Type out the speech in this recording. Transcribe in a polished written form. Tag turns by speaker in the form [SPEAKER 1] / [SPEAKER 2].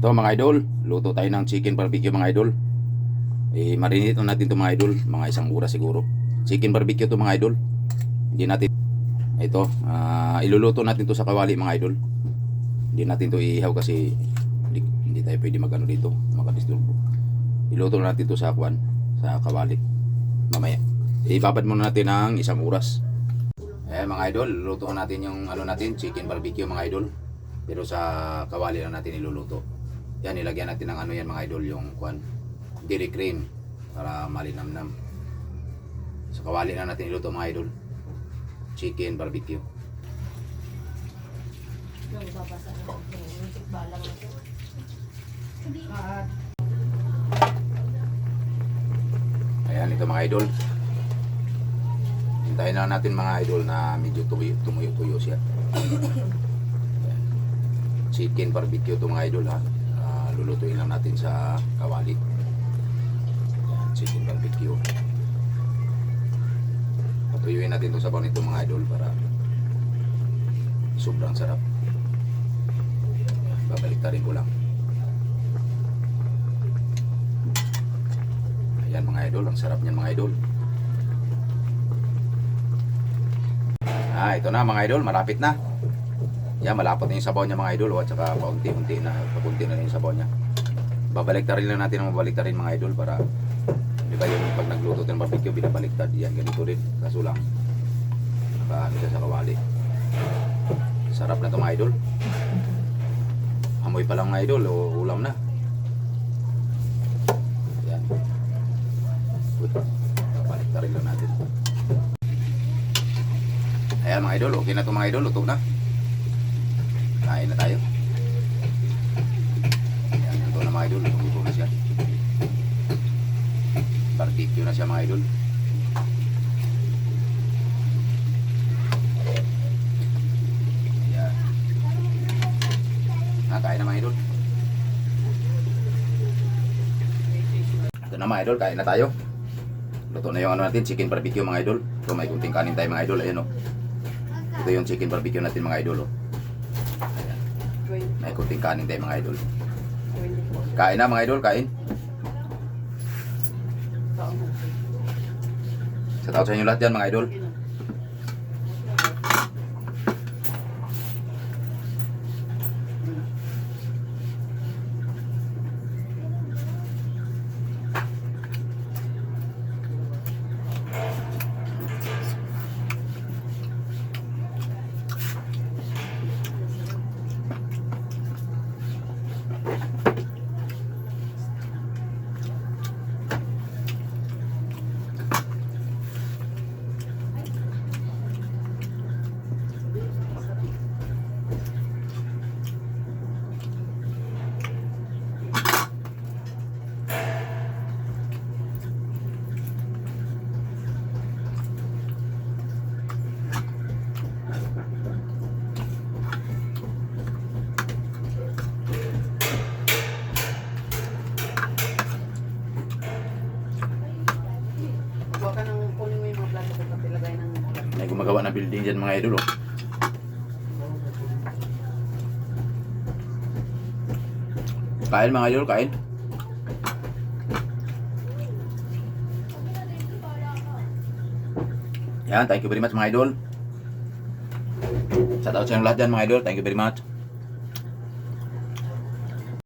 [SPEAKER 1] Ito mga idol, luto tayo ng chicken barbecue mga idol. Marinate natin ito mga idol, mga 1 oras siguro. Chicken barbecue to mga idol. Hindi natin ito, iluluto natin to sa kawali mga idol. Hindi natin to iihaw kasi hindi tayo pwede magano dito, makadisturbo. Iluto natin to sa kwan, sa kawali. Mamaya. Ibabad muna natin ng 1 oras. Mga idol, lulutuin natin yung natin, chicken barbecue mga idol. Pero sa kawali lang natin iluluto. Yan, ilagyan natin ng yan mga idol, yung kwan, dairy cream para malinamnam. Sa kawali lang natin iluto mga idol. Chicken barbecue. Ayan, ito mga idol. Hintayin lang natin mga idol na medyo tumuyo siya. Chicken barbecue to mga idol ha. Lulutuin lang natin sa kawali. Ayan, chicken barbecue. Patuyuin natin itong sabaw nito mga idol para sobrang sarap. Babaliktarin ko lang. Ayan mga idol, ang sarap niyan mga idol. Ito na mga idol, malapit na. Yan, malapot na yung sabaw niya mga idol. At saka pakunti na yung sabaw niya. Babaliktarin lang natin ang mabaliktarin mga idol para, di ba yung pag nagluto ng barbecue, binabaliktad. Yan, ganito rin. Kaso lang, nakaano siya sa kawali. Sarap na ito mga idol. Amoy pa lang mga idol, o ulam na. Yan. Babaliktarin lang natin. Ayan mga idol, okay na ito mga idol, luto na. Kain na tayo. Ayan, luto na mga idol, luto na siya. Barbecue na siya mga idol. Ayan. Kain na mga idol. Ito na mga idol, kain na tayo. Luto na yung natin, chicken barbecue mga idol. So may kunting kanin tayo mga idol, ayan o. Ito yung chicken barbecue natin mga idol o. Ayan. May kunting kanin tayo mga idol. Kain na mga idol, kain. Sa tao sa inyo lahat yan mga idol. May gumagawa na building dyan mga idol oh. Kain mga idol, kain. Yan, thank you very much mga idol. Shout out sa inyo lahat dyan mga idol, thank you very much.